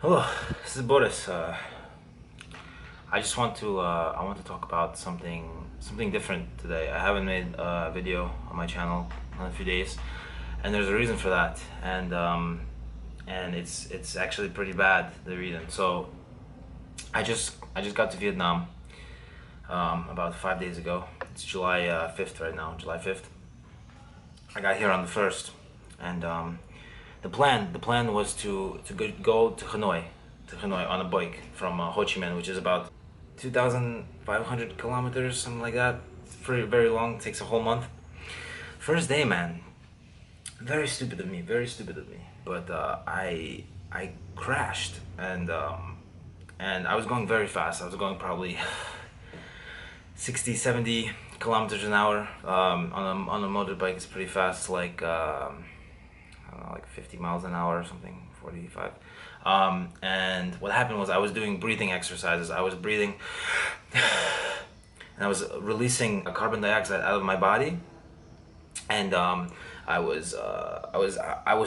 Hello, this is Boris. I just want to I want to talk about something different today. I haven't made a video on my channel in a few days, and there's a reason for that. And it's actually pretty bad, the reason. So I just got to Vietnam about 5 days ago. It's July 5th right now, July 5th. I got here on the 1st, and the plan was to go to Hanoi on a bike from Ho Chi Minh, which is about 2,500 kilometers, something like that. It's very very long. It takes a whole month. First day, man. Very stupid of me. Very stupid of me. But I crashed, and I was going very fast. I was going probably 60, 70 kilometers an hour. On a motorbike, it's pretty fast. Like I don't know, like 50 miles an hour or something, 45. And what happened was I was doing breathing exercises. I was breathing, and I was releasing carbon dioxide out of my body, and I was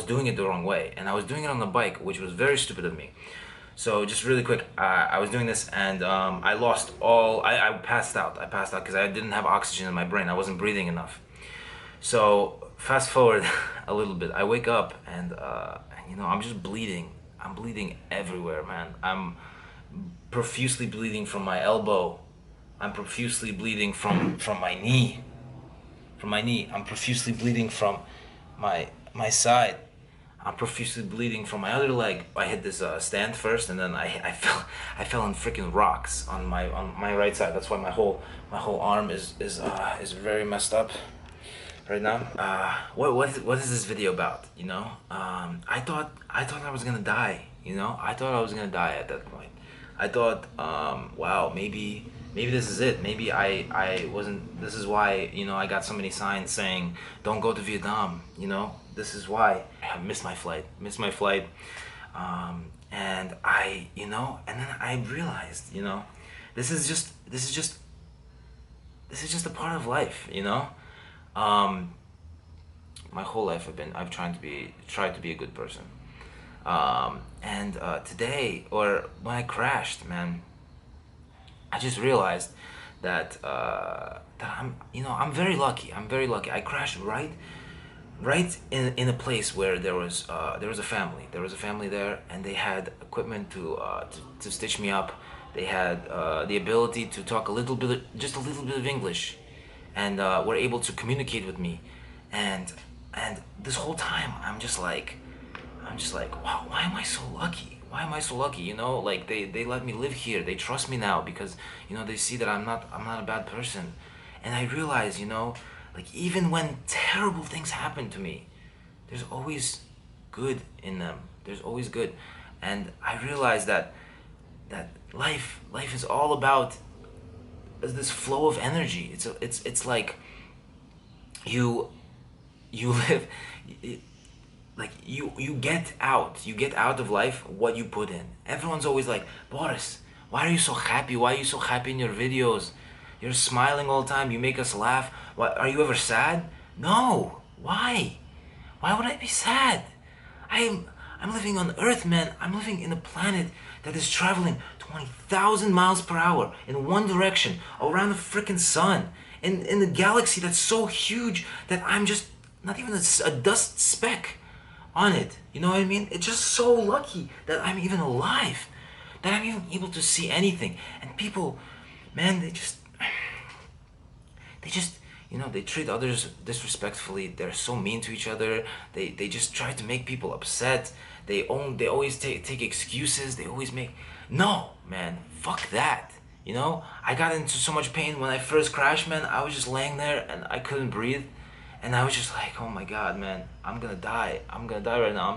doing it the wrong way, and I was doing it on the bike, which was very stupid of me. So just really quick, I was doing this, and I lost all. I passed out. I passed out because I didn't have oxygen in my brain. I wasn't breathing enough. So fast forward a little bit. I wake up, and I'm just bleeding. I'm bleeding everywhere, man. I'm profusely bleeding from my elbow. I'm profusely bleeding from my knee. From my knee. I'm profusely bleeding from my side. I'm profusely bleeding from my other leg. I hit this stand first, and then I fell on freaking rocks on my right side. That's why my whole arm is very messed up right now. What is this video about? I thought I was gonna die. I thought I was gonna die at that point. I thought, wow, maybe this is it. Maybe I wasn't. This is why I got so many signs saying don't go to Vietnam. This is why I missed my flight. And and then I realized, this is just a part of life. Um, my whole life I've tried to be a good person. And today, or when I crashed, man, I just realized that I'm very lucky. I'm very lucky. I crashed right in a place where there was a family. There was a family there, and they had equipment to stitch me up. They had the ability to talk just a little bit of English, and were able to communicate with me. And this whole time, I'm just like, wow, why am I so lucky? Why am I so lucky? Like they let me live here. They trust me now because they see that I'm not a bad person. And I realize, like even when terrible things happen to me, there's always good in them. There's always good. And I realize that life is all about this flow of energy. It's like you live, like you get out of life what you put in. Everyone's always like, Boris, why are you so happy? Why are you so happy in your videos? You're smiling all the time. You make us laugh. What, are you ever sad? No. Why would I be sad? I'm living on Earth, man. I'm living in a planet that is traveling 20,000 miles per hour in one direction around the freaking sun, in a galaxy that's so huge that I'm just not even a dust speck on it. You know what I mean? It's just so lucky that I'm even alive, that I'm even able to see anything. And people, man, they just they treat others disrespectfully. They're so mean to each other. They just try to make people upset. They always take excuses. They always make, no, man, fuck that. I got into so much pain when I first crashed, man. I was just laying there and I couldn't breathe, and I was just like, oh my god, man, I'm gonna die. I'm gonna die right now.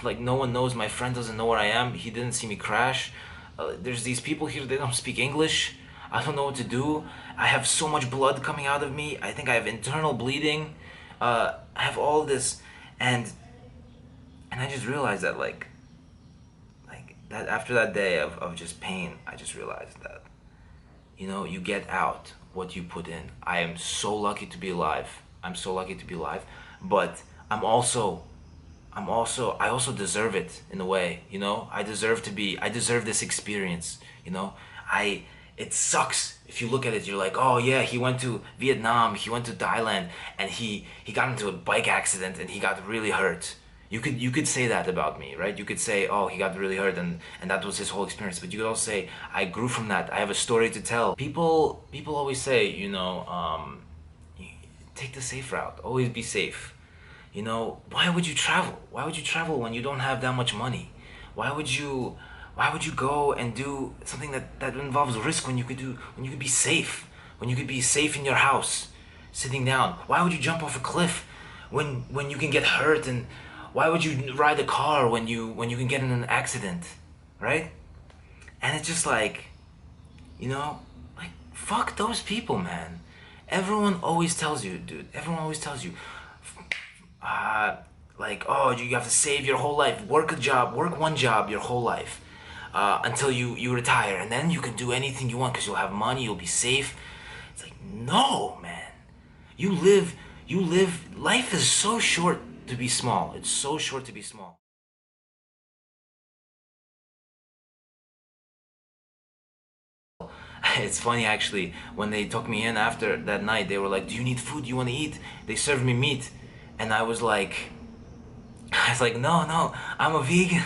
Like, no one knows. My friend doesn't know where I am. He didn't see me crash. There's these people here, they don't speak English. I don't know what to do. I have so much blood coming out of me. I think I have internal bleeding. I have all this, and I just realized that, like that after that day of just pain, I just realized that you get out what you put in. I am so lucky to be alive. I'm so lucky to be alive, but I'm also I also deserve it in a way, you know? I deserve this experience, you know? It sucks if you look at it, you're like, oh yeah, he went to Vietnam, he went to Thailand, and he got into a bike accident and he got really hurt. You could say that about me, right? You could say, oh, he got really hurt and that was his whole experience. But you could also say, I grew from that. I have a story to tell. People always say, you know, take the safe route. Always be safe. You know, why would you travel? Why would you travel when you don't have that much money? Why would you go and do something that involves risk when you could be safe? When you could be safe in your house, sitting down. Why would you jump off a cliff when you can get hurt, and why would you ride a car when you can get in an accident, right? And it's just like, you know, like fuck those people, man. Everyone always tells you, dude. Everyone always tells you, like, oh, you have to save your whole life, work one job your whole life, until you retire, and then you can do anything you want because you'll have money, you'll be safe. It's like, no, man. You live. Life is so short to be small. It's so short to be small. It's funny actually, when they took me in after that night, they were like, do you need food? You want to eat? They served me meat. And I was like, no, I'm a vegan.